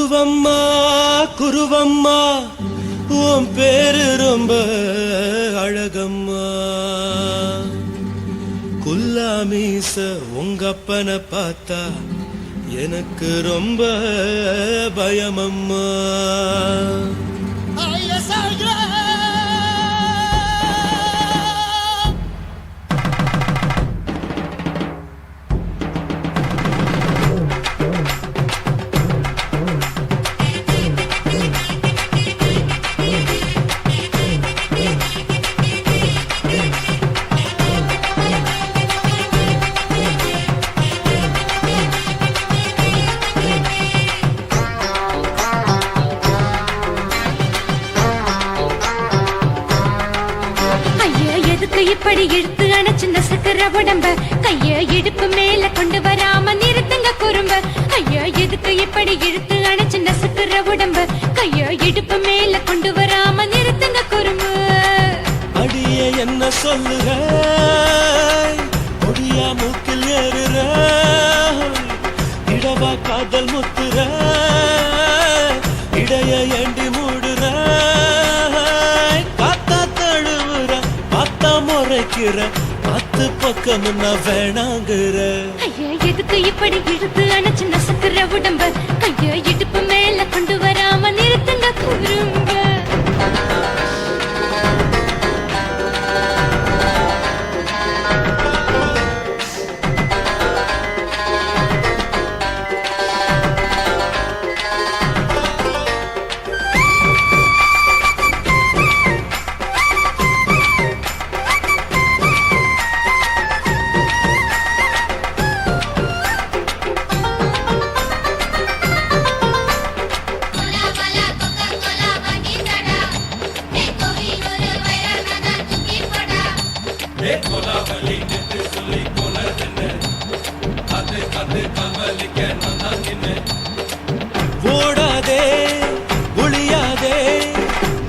குருவம்மா குருவம்மா உன் பேரு ரொம்ப அழகம்மா. குல்லாமீச உங்க அப்பனை பார்த்தா எனக்கு ரொம்ப பயமம்மா. இப்படி இழுத்து அணைச்சு நசுக்கிற உடம்ப கைய இடுப்பு மேல கொண்டு வராம நிறுத்துங்க குறும்ப. ஐயா எதுக்கு இப்படி இழுத்து அணைச்சு நசுக்கிற உடம்ப கைய இடுப்பு மேல கொண்டு வராம நிறுத்துங்க குறும்ப. அடியே என்ன சொல்லுற முடியா மூக்கில் ஏறுற இடவா காதல் முத்துற இடைய ஏண்டி மூடுற காத்தா தழுவுற பார்த்தா முறைக்கிற பத்து பக்கம் நான் வேணாங்குற. ஐயா எதுக்கு இப்படி இழுத்து அணைச்சு நசுக்கிற உடம்ப கைய இடுப்பு மேல கொண்டு வராம நிறுத்துங்க குறும்ப. ஓடாதே ஒளியாதே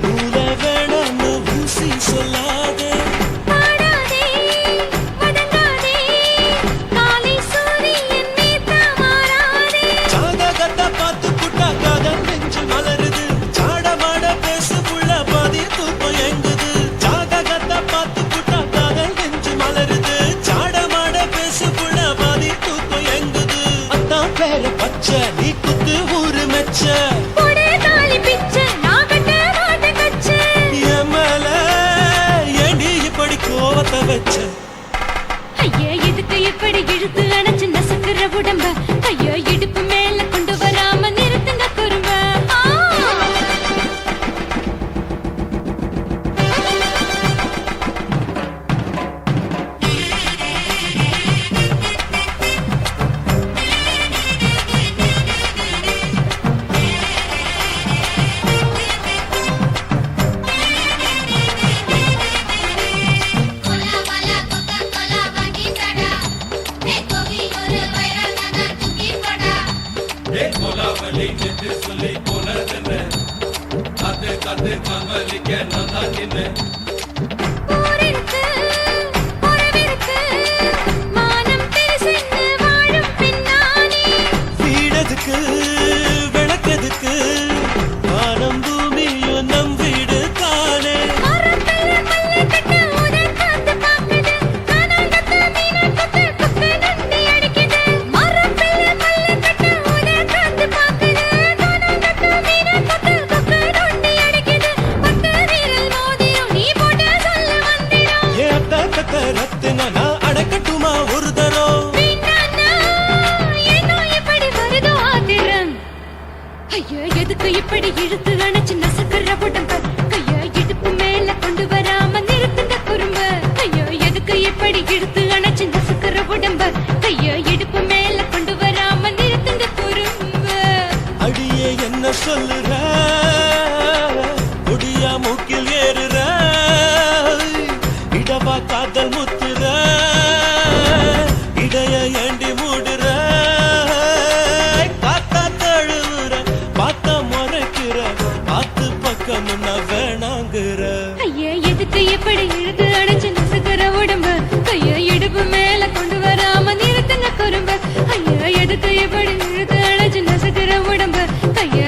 நூல வேணான்னு ஊசி சொல்லாதே ஜாதகத்தை பார்த்து புட்டா காதல் நெஞ்சு மலருது சாடமாட பேசு புள்ள பாதி தூக்கம் எங்குது. ஜாதகத்தை பார்த்து புட்டா காதல் நெஞ்சு மலருது சாடமாட பேசு புள்ள பாதி தூக்கம் எங்குது. அத்தான் பேர பச்சை நீ குத்து ஊரு மெச்ச வச்ச. ஐயா எதுக்கு இப்படி இழுத்து அணைச்சு நசுக்கிற உடம்ப கையோ இடுப்பு மேல கொண்டு வராம நிறுத்துங்க குறும்ப. வீடதுக்கு விளக்கதுக்கு வானம் பூமியும் நம் வீடு தானே. ரத்தினா நான் அடக்கட்டுமா ஒரு தரம். ஐயா எதுக்கு இப்படி இழுத்து அணைச்சு நசுக்கிற உடம்ப கைய இடுப்பு மேல கொண்டு வராம நிறுத்துங்க குறும்ப. ஐயா எதுக்கு இப்படி இழுத்து அணைச்சு நசுக்கிற உடம்ப கைய இடுப்பு மேல கொண்டு வராம நிறுத்துங்க குறும்ப. அடியே என்ன சொல்லுற முடியா மூக்கில் ஏறுற இடவா காதல் முத்துற இடைய ஏண்டி மூடுற காத்தா தழுவுற பார்த்தா முறைக்கிற பார்த்து பக்கம் நான் வேணாங்குற. ஐயா எதுக்கு இப்படி இழுத்து அணைச்சு நசுக்கிற உடம்ப கைய இடுப்பு மேல கொண்டு வராம நிறுத்துங்க குறும்ப. ஐயா எதுக்கு இப்படி இழுத்து அணைச்சு நசுக்கிற உடம்ப கைய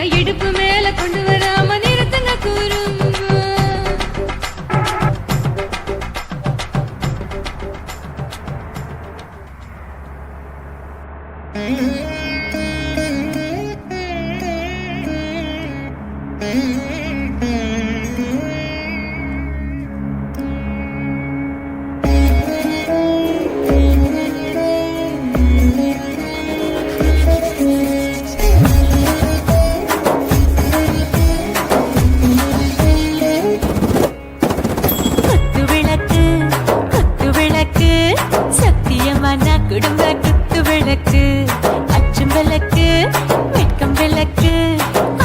குடும்ப குத்து விளக்கு அச்சும் விளக்கு வெட்கம் விளக்கு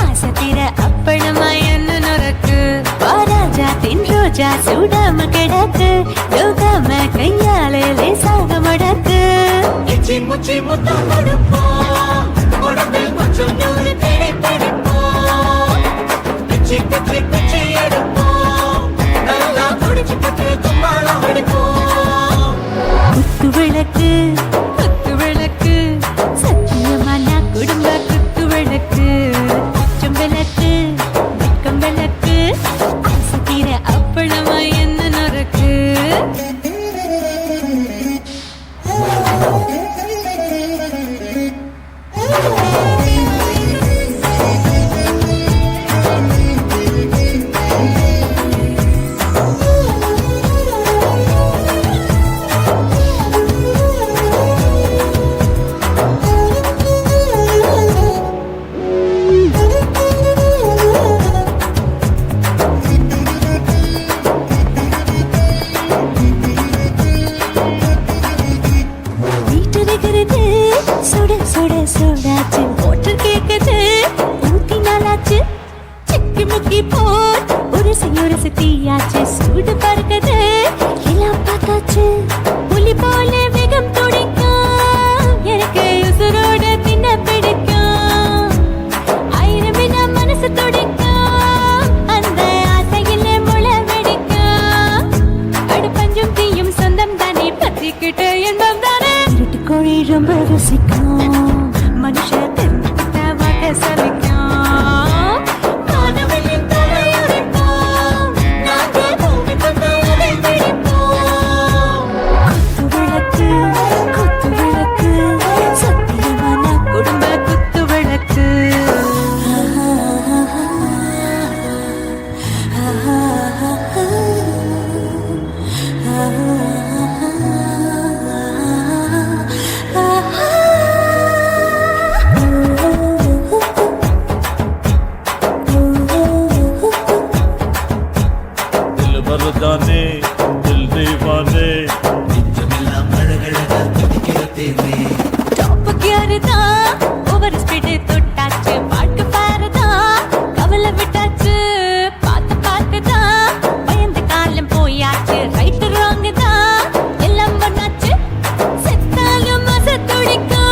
ஆசை தீர அப்பளமா என்ன நொறக்கு வாராஜா தின் ரோஜா சூடாம கிடக்கு யோகாம கையாலே லேசாக மடக்கு இச்சி முச்சி முத்தம் கொடுப்போம் உடம்பில் கொஞ்சம் நூறு தேடி பிடிப்போம் பிச்சி பிச்சி பிச்சி எடுப்போம் நல்லா குடிச்சு பட்டு கும்பாலம் அடிப்போம் குத்து விளக்கு குத்து விளக்கு சத்தியமான குடும்ப குத்து விளக்கு அச்சம் விளக்கு வெட்கம் விளக்கு ஆசை தீர அப்பளமா என்ன நொறக்கு சுட சுட சுடாச்சு போட்டு கேக்குது ஊத்தி நாளாச்சு சிக்கி முக்கி போர் ஒரு தீயாச்சு சூடு பறக்குது எல்லாம் பார்த்தாச்சு புலி போல வேகம் துடிக்கும் எனக்கு உசுரோட தின்ன பிடிக்கும் ஆயிரம் வினா மனசு துடிக்கும் அந்த ஆசையில முளை வெடிக்கும் அடு பஞ்சும் தீயும் சொந்தம் தானே பத்திக்கிட்டு என்பம் தானே கோழி ரொம்ப ருசிக்கும் மனுஷ தெரிஞ்சுக்கிட்ட வாட்ட சலிக்கும் காணவெளியின் தலையுரைப்போம் நாங்கள் பூமி கொண்டு அதை பிடிப்போம் குத்து விளக்கு சத்தியமான குடும்ப குத்து விளக்கு மருதானே தில் தீவானே நிஜமெல்லாம் அழகழகா துடிக்கிற தேனே டாப் கியர்தா ஓவர் ஸ்பீட் தொட்டாச்சு பாட்டு பாருதா கவலை விட்டாச்சு பார்த்து தான் பயந்த காலம் போயாச்சு ரைட் ராங் தான் எல்லாம் பண்ணாச்சு செத்தாலும் மச துடிக்கும்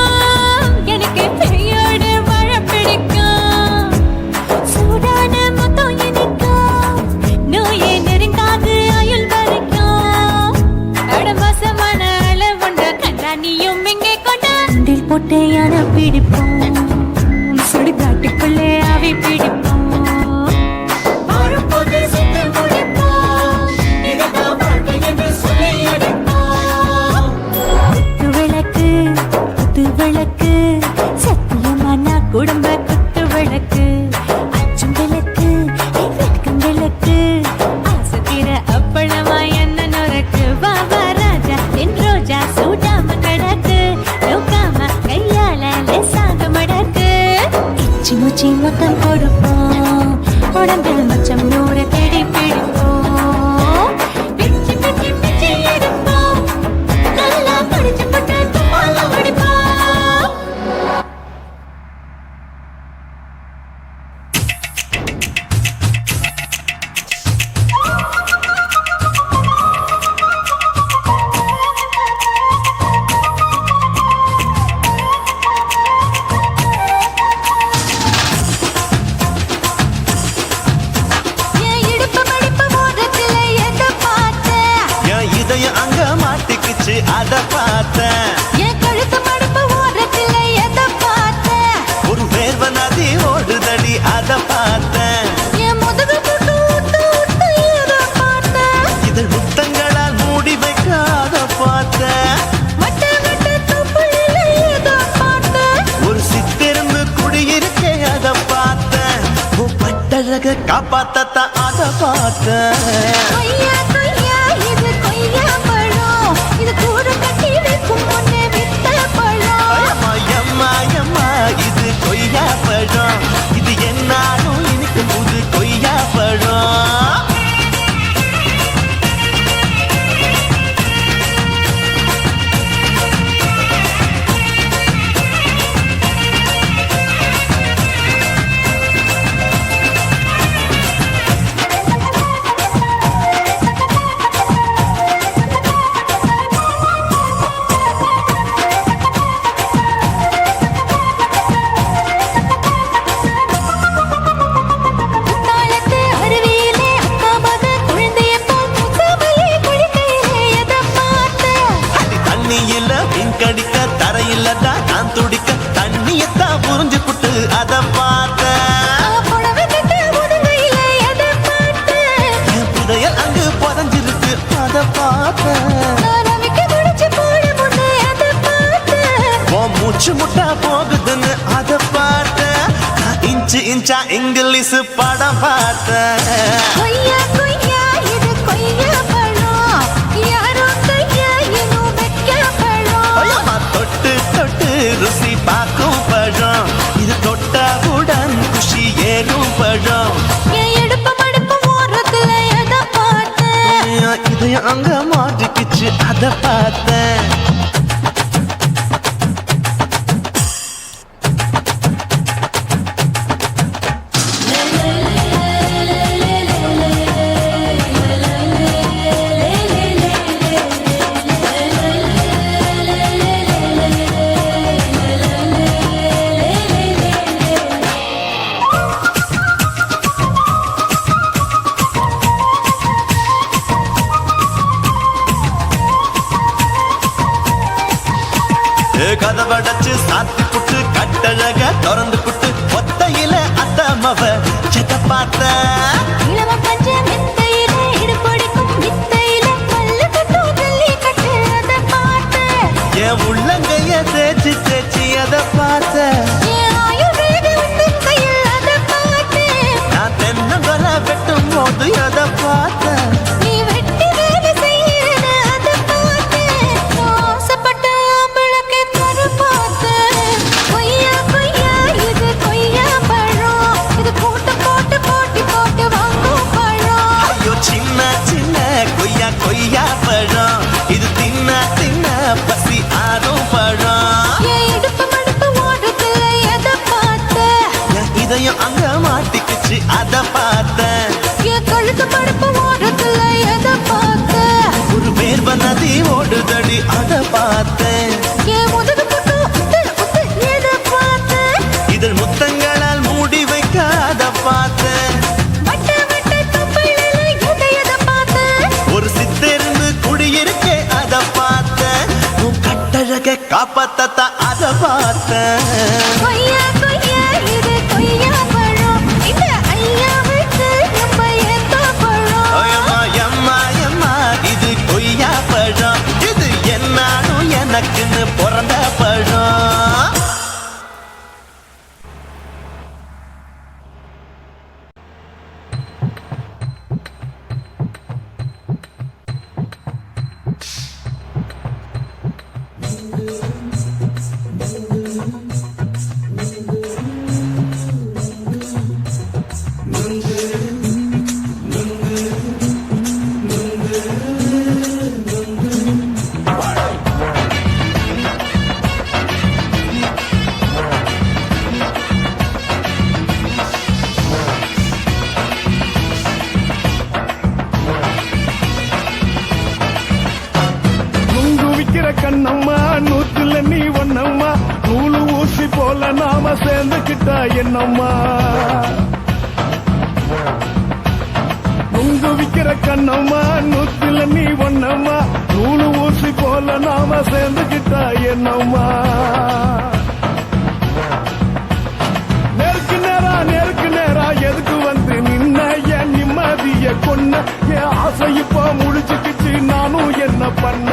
எனக்கு பெரியோடு வாழ பிடிக்கும் சூடான மொத்தம் இனிக்கும் நோயே நெருங்காது ஆயுள் வரைக்கும் அடவாசமான அளவுண்ட கண்டா நீயும் எங்கே கொண்ட உண்டில் போட்டு யானை பிடிப்போம் சுடுகாட்டுக்குள்ளே அவை பிடிப்போம் வரும்போது சுட்டு முடிப்போம் இதுதான் வாழ்க்கை என்று சொல்லி அடிப்போம் குத்து விளக்கு சத்தியமான குடும்ப குத்து விளக்கு அச்சும் விளக்கு வெட்கம் விளக்கு ஆசை தீர அப்பளமா என்ன நொறக்கு வா ராஜா தென் ரோஜா சூடாம கிடக்கு யோகாம கையால லேசாக மடக்கு இச்சி முச்சி மொத்தம் கொடுப்போம் உடம்பில் மச்சம் நூறு தேடி பிடிப்போம் பிச்சி பிச்சி பிச்சி எடுப்போம் நல்லா படிச்சு பட்டு தும்பாலம் அடிப்போம் என் இடுப்பு மடிப்பு ஓரத்துல எதை பார்த்தேன் என் இதயம் அங்க மாட்டிக்கிச்சு அத பார்த்தேன் என் கழுத்து மடிப்பு ஓரத்துல எதை பார்த்தேன் ஒரு வேர்வ நதி ஓடுதடி அத பார்த்தேன் என் முதுகு போட்டு ஊட்டு ஊட்டு எதை பார்த்தேன் இது முத்தங்களால் மூடி வைக்காத பார்த்தேன் மட்ட மட்ட தொப்புளில எதை பார்த்தேன் ஒரு சித்திருந்து குடியிருக்கே அத பார்த்தேன் ஓ பட்ட கட்டழக காப்பாத்தத்தான் அத பார்த்த கொய்யா கொய்யா இது கொய்யா பழம் இது கூட கட்டி வைக்கும் முன்னே வித்த பழம் எம்மா எம்மா இது கொய்யா பழம் இது என்னாலும் இனிக்கும் புது கொய்யா பழம் தாளத்து அருவியிலே அக்கா மக குழந்தைய போல் முகமலே குளிக்கையிலே எதை பார்த்த தண்ணியில பின்கடிக்க தரையில தான் நான் துடிக்க தண்ணியத்தான் புரிஞ்சு புட்டு அத பார்த்த புடவை கட்ட முதுகையிலே எதை பார்த்த என் புதையல் அங்கு புதஞ்சிருக்கு அத பார்த்த ரவிக்கு முடிச்சு போட முன்னே எதை பார்த்த உன் மூச்சு முட்டா போகுதுன்னு அத பார்த்த நான் இன்ச்சு இன்ச்சா இங்கிலீஷ் படம் பார்த்த கொய்யா கொய்யா இது கொய்யா பழம் யாரோ கையா இன்னும் வைக்க பழம் ஐயம்மா தொட்டு தொட்டு ருசி பார்க்கும் பழம் இது தொட்டாவுடன் குஷி ஏறும் பழம் என் எடுப்பு மடுப்பு ஓரத்துல எதை பார்த்த இதயம் அங்க மாட்டிக்கிச்சு அத பார்த்தேன் கதவடைச்சு சாத்தி புட்டு கட்டழக திறந்து புட்டு ஒத்தையில அத்தமவ செத்த பார்த்த இளவ பஞ்ச மெத்தையிலே இடுப்பொடிக்கும் வித்தையிலே பல்லு கட்டும் ஜல்லி கட்டு அதை பார்த்த என் உள்ளங்கைய தேய்ச்சி தேய்ச்சி அத பார்த்த என் ஆயுர்வேத உந்தன் கையில் அதை பார்த்த நான் தென்னங்கொலை வெட்டும் போது அத பார்த்த நீ வெட்டி வேலை செய்யறது அதை பார்த்த ஆசைப்பட்ட ஆம்பளுக்கு தர பார்த்த கொய்யா கொய்யா இது கொய்யா பழம் இது கூட்டு போட்டு போட்டி போட்டு வாங்கும் பழம் ஐயோ சின்ன சின்ன கொய்யா கொய்யா பழம் இது தின்ன தின்ன பசி ஆறும் பழம் என் இடுப்பு மடுப்பு ஓடுறதுல எதை பார்த்த என் இதயம் அங்க மாட்டிக்கிச்சு அத பார்த்தேன் என் கழுத்து மடுப்பு ஓடுறதுல எதை பார்த்த ஒரு வேர்வ நதி ஓடுதடி அத பார்த்தேன் என் முதுகு புட்டு உத்து உத்து எதை பார்த்த இதழ் முத்தங்களால் மூடி வைக்க அத பார்த்தேன் வட்ட வட்ட கப்பலில எதை பார்த்த ஒரு சித்தெருந்து குடியிருக்கே அத பார்த்தேன் உன் கட்டழக காப்பாத்தத்தான் அத பார்த்தேன் கொய்யா கொய்யா இது கொய்யா பழம் இந்த ஐயாவுக்கு நம்ம எந்த பழம் எம்மா எம்மா எம்மா இது கொய்யா பழம் இது என்னாலும் எனக்குன்னு பிறந்த பழம் கண்ணம்மா நூத்துல நீ ஒன்னம்மா நூலு ஊசி போல நாம சேர்ந்துக்கிட்டா என்னம்மா நுங்கு விக்கிற கண்ணம்மா நூத்துல நீ ஒன்னம்மா நூலு ஊசி போல நாம சேர்ந்துக்கிட்டா என்னம்மா நேருக்கு நேரா எதுக்கு வந்து நின்ன என் நிம்மதிய கொன்ன என் ஆசை இப்ப முடிச்சுக்கிச்சு நானும் என்ன பண்ண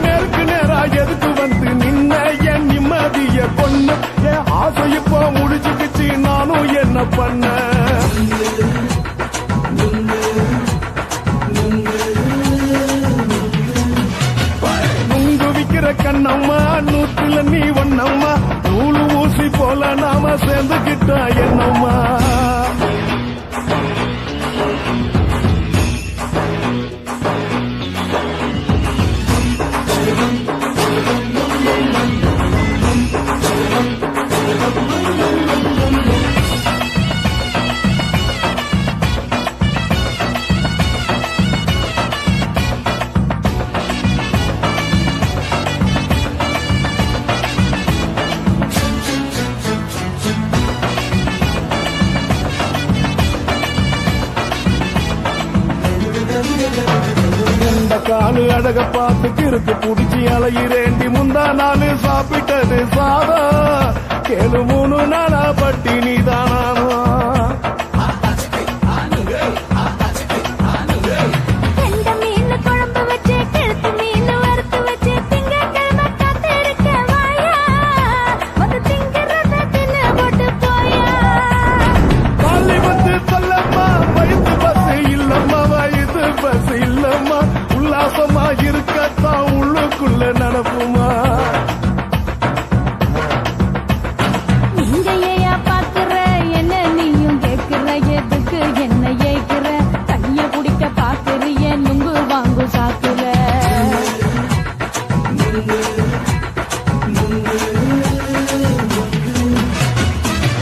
நேருக்கு நேரா எதுக்கு வந்து நின்ன என் நிம்மதிய கொன்ன என்ன பண்ண நுங்கு விக்கிற கண்ணம்மா நூத்துல நீ ஒண்ணம்மா நூலு ஊசி போல நாம சேர்ந்துகிட்டா என்னம்மா காலு அழக பார்த்து கிறுக்கு புடிச்சி அலையிறேண்டி முந்தா நாலு சாப்பிட்டது சாதா கேளு 3 நாளா பட்டினி தானானோ இருக்கத்தான் உள்ளுக்குள்ள நடப்புமா நீங்க ஏயா பாக்குற என்ன நீயும் கேக்குற எதுக்கு என்ன ஏய்க்கிற கைய குடிக்க பாக்குறிய நுங்கு வாங்கு சாக்குற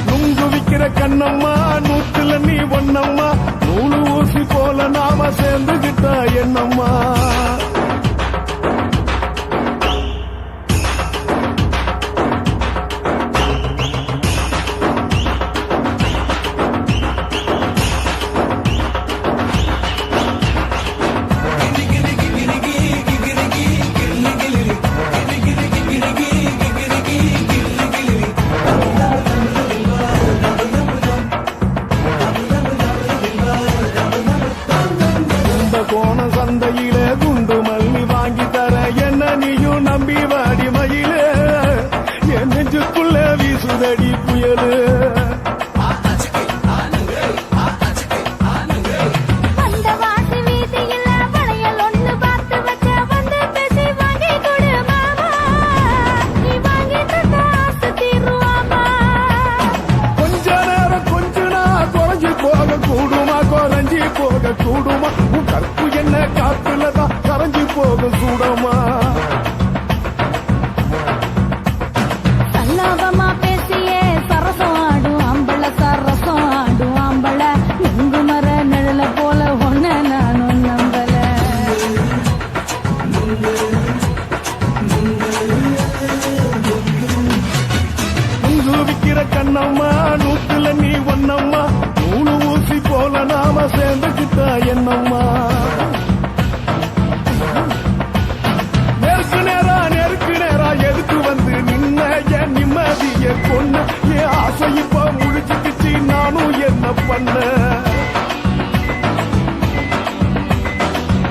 நுங்கு விக்கிற கண்ணம்மா நூத்துல நீ ஒண்ணம்மா நூலு ஊசி போல நாம சேர்ந்துகிட்டா என்னம்மா சந்தையிலே குண்டு மல்லி வாங்கி தர என்ன நீயும் நம்பி வாடி மயிலே என் நெஞ்சுக்குள்ள வீசுதடி புயலு கொஞ்ச நேரம் கொஞ்ச நான் குறைஞ்சி போக கூடுமா குறைஞ்சி போக கூடுமா உன் கற்பு என்ன காத்துலதான் கரைஞ்சி போக சூடமா சல்லாபமா பேசியே சரசம் ஆடும் அம்பள சரசம் ஆடும் அம்பள நுங்கு மர நிழல போல ஒன்ன நானும் நம்பல நுங்கு விக்கிற கண்ணம்மா நூத்துல நீ ஒண்ணம்மா நூலு ஊசி போல நாம சேர்ந்துகிட்டா என்னம்மா நெருக்கு நேரா எதுக்கு வந்து நின்ன என் நிம்மதிய கொன்ன என் ஆசை இப்ப முடிச்சுக்கிச்சு நானும் என்ன பண்ண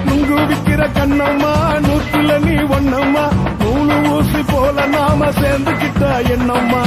நுங்கு விக்கிற கண்ணம்மா நூத்துல நீ ஒண்ணம்மா நூலு ஊசி போல நாம சேர்ந்துகிட்டா என்னம்மா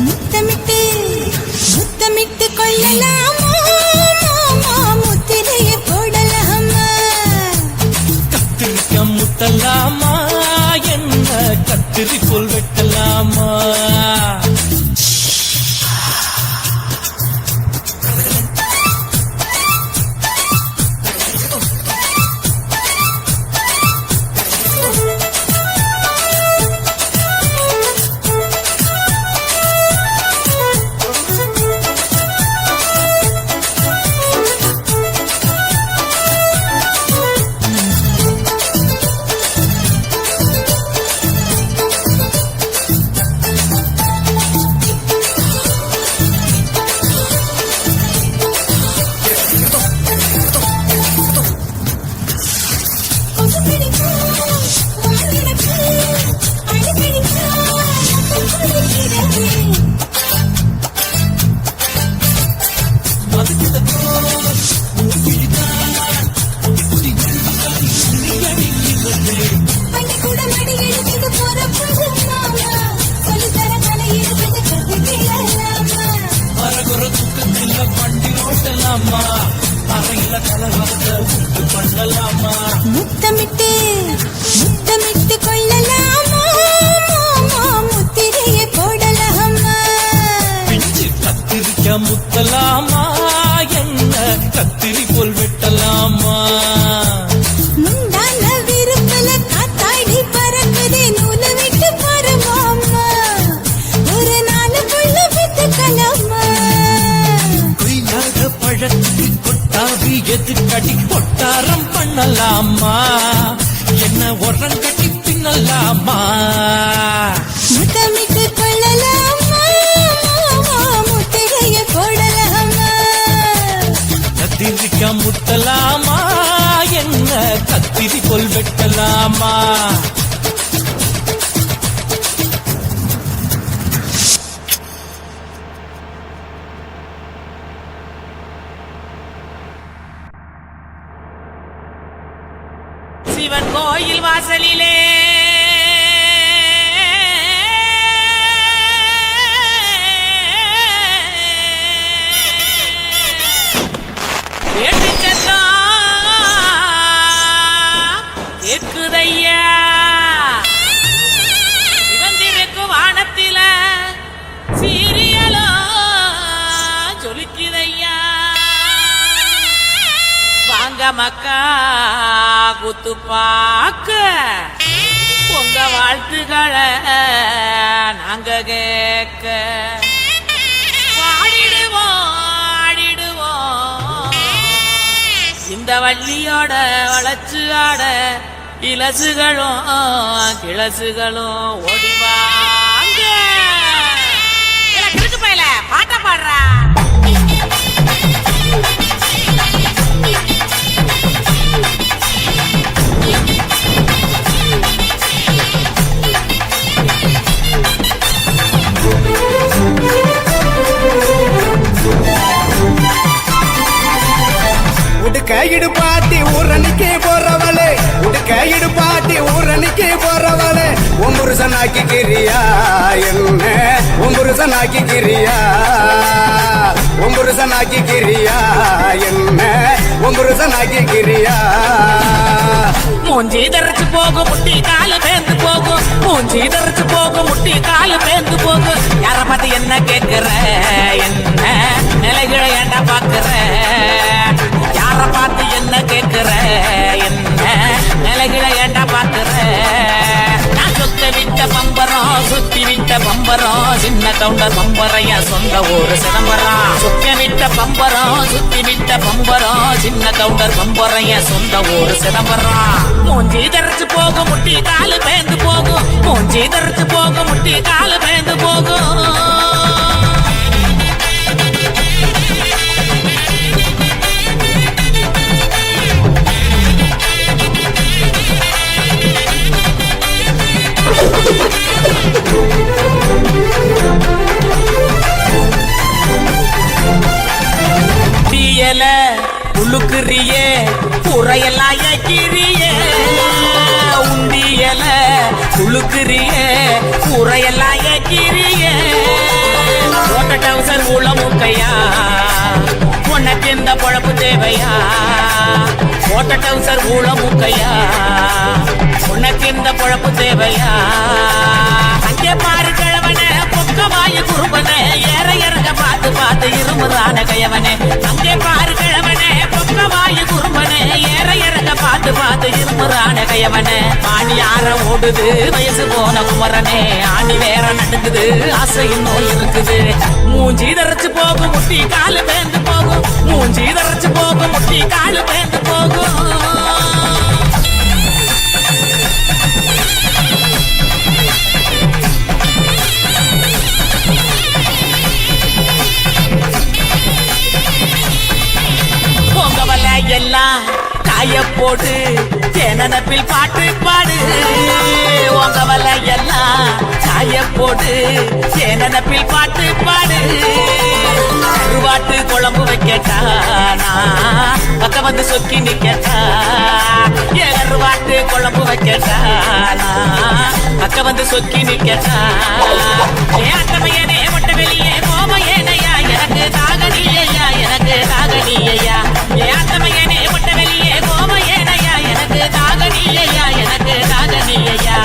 முத்தமிட்டு முத்தமிட்டு கொள்ளலாமா முத்திரையை போடலாமா கத்திரிக்க முத்தலாமா என்ன கத்திரி போல் வெட்டலாமா முத்தமிட்டு முத்தமிட்டு கொள்ளலாமா முத்திரையை போடலாமா கத்திரிக்க முத்தலாமா என்ன கத்திரி போல் வெட்டலாமா முந்தான விருப்பல காத்தாடி பறக்குதே நூலை விட்டு பரமாமா ஒரு நாளுக்குள்ள வித்துக்கலாமா கொய்யாத பழத்துக்கு கொட்டாவி எதுக்கடி கொட்டாரம் பண்ணலாமா என்ன உரம் கட்டி பின்னலாமா முத்தமிட்டு கொள்ளலாமா முத்திரையை போடலாமா கத்திரிக்க முத்தலாமா என்ன கத்திரி போல் வெட்டலாமா சிவன் கோயில் வாசலிலே வேட்டு சத்தம் கேக்குதையா சிவந்திருக்கும் வானத்தில சீரியலோ ஜொலிக்குதையா வாங்க மக்கா குத்து பாக்க உங்க வாழ்த்துக்களை நாங்க கேட்க பாடிடுவோம் ஆடிடுவோம் இந்த வள்ளியோட வளர்ச்சி ஆட இலசுகளும் கிளசுகளும் ஓடிவாங்க இருக்கு பையல பாட்ட பாடுறா உடுக்கையிடு பாட்டி ஊரணிக்கு போறவளே உடுக்கையிடு பாட்டி ஊரணிக்கு போறவளே ஒம்புருசனாக்கி கிரியா என்ன ஒம்புருசனாக்கி கிரியா ஒம்புருசனாக்கி கிரியா என்ன ஒம்புருசனாக்கி கிரியா மூஞ்சி தரைச்சு போகும் முட்டி காலு பேந்து போகும் மூஞ்சி தரைச்சு போகும் முட்டி காலு பேந்து போகும் யார பார்த்து என்ன கேக்குற என்ன நிலைகளை ஏண்டா பாக்குற பாக்குற என்ன நிலைகளை ஏண்டா பாக்குற நான் சொத்த விட்ட பம்பரம் சுத்தி விட்ட பம்பரம் சின்ன கவுண்டர் பம்பரைய சொந்த ஊரு சிதம்பரம் சொக்க விட்ட பம்பரம் சுத்தி விட்ட பம்பரம் சின்ன கவுண்டர் பம்பரைய சொந்த ஊரு சிதம்பரம் மூஞ்சி தரைச்சு போகும் முட்டி காலு பேந்து போகும் மூஞ்சி தரைச்சு போகும் முட்டி காலு பேந்து போகும் தீயல உழுக்குறியே குறையெல்லாம் ஏக்கிறியே உண்டியல உழுக்குறியே குறையெல்லாம் ஏக்கிறியே ஓட்ட டவுசர் உளமுக்கையா உனக்கு எந்த பொழப்பு தேவையா ஓட்ட டவுசர் உளமுக்கையா உனக்கு எந்த பொழப்பு தேவையா அங்கே பாரு கிழவன பொக்கமாய குறும்பன ஏற இறங்க பார்த்து பார்த்து இருமுறான கையவனே அங்கே பாரு கிழவனே பொக்கமாய குறும்பன ஏற இறங்க பார்த்து பார்த்து இருமுறான கையவனே ஆணி யார ஓடுது வயசு போன குமரனே ஆணி வேற நடக்குது ஆசை இன்னும் இருக்குது மூஞ்சி தரைச்சு போகும் முட்டி காலு பேந்து போகும் மூஞ்சி தரைச்சு போகும் முட்டி காலு பேந்து போகும் பொங்கவல எல்லாம் காய போடு தேனப்பில் பாட்டு பாடு பொங்கவல எல்லாம் காய போடு தேனப்பில் பாட்டு பாடு கருவாட்டு குழம்பு வைக்கட்டா பக்க வந்து சொக்கி நிக்கட்டா கருவாட்டு குழம்பு வைக்கட்டா பக்க வந்து சொக்கி நிக்கட்டா அட்டமையனே மொட்டை வெளியே கோமையனையா எனக்கு தாகனியா எனக்கு தாகனியா அட்டமையனே மொட்டை வெளியே கோமையனையா எனக்கு தாகனியா எனக்கு தாகனியா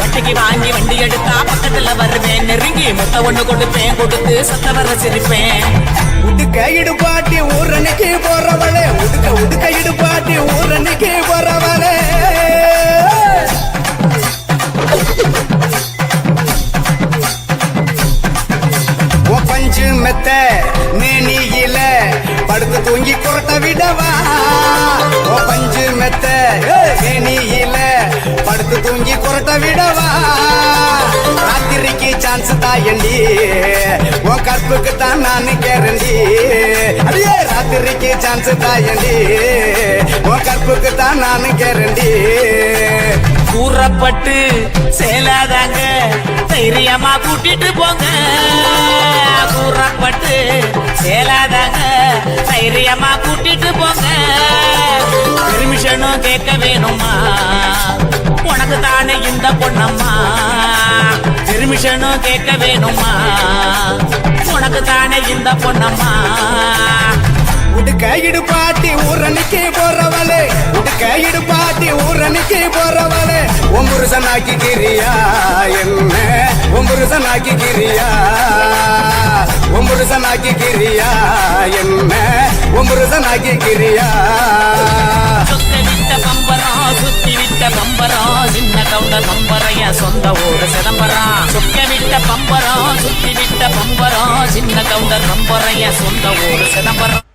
வட்டிக்கு வாங்கி வண்டி எடுத்தா பக்கத்துல வருவேன் நெருங்கி முட்டை ஒண்ணு கொடுப்பேன் கொடுத்து சத்த வர சிரிப்பேன் உடுக்க இடுபாட்டி ஊரணிக்கு போறவளே உடுக்க இடுபாட்டி ஊரணிக்கு போறவளே பஞ்சு மெத்த மேனியில படுத்து தூங்கி குரட்ட விடவா பஞ்சு மெத்த மேனியில படுத்து தூங்கி குரட்ட விடவா ராத்திரிக்கு சான்ஸ் தாயண்டி உன் கற்புக்கு தான் நான் கேரண்டி அடியே ராத்திரிக்கு சான்ஸ் தாயண்டி உன் கற்புக்கு தான் நான் கேரண்டி கூறப்பட்டு சேலாதாங்க தைரியமா கூட்டிட்டு போங்க கூறப்பட்டு சேலாதாங்க தைரியமா கூட்டிட்டு போங்க பெர்மிஷனும் கேட்க வேணுமா உனக்கு தானே இந்த பொண்ணம்மா பெர்மிஷனும் கேட்க வேணுமா உனக்கு தானே இந்த பொண்ணம்மா உடுக்க இடுபாட்டி ஊரணிக்கு போறவளே உடுக்க இடுபாட்டி ஊரணிக்கு போறவளே ஒம்புருசனாக்கி கிரியா என்ன ஒம்புருசனாக்கி கிரியா ஒம்புருசனாக்கி கிரியா என்ன ஒம்புருசனாக்கி கிரியா சுத்தி விட்ட பம்பரம் சுத்தி விட்ட பம்பரம் சின்ன கவுண்டர் பம்பரைய சொந்த ஊரு சிதம்பரம் சுக்க விட்ட பம்பரம் சுத்தி விட்ட பம்பரம் சின்ன கவுண்டர் பம்பரைய சொந்த ஊரு சிதம்பரம்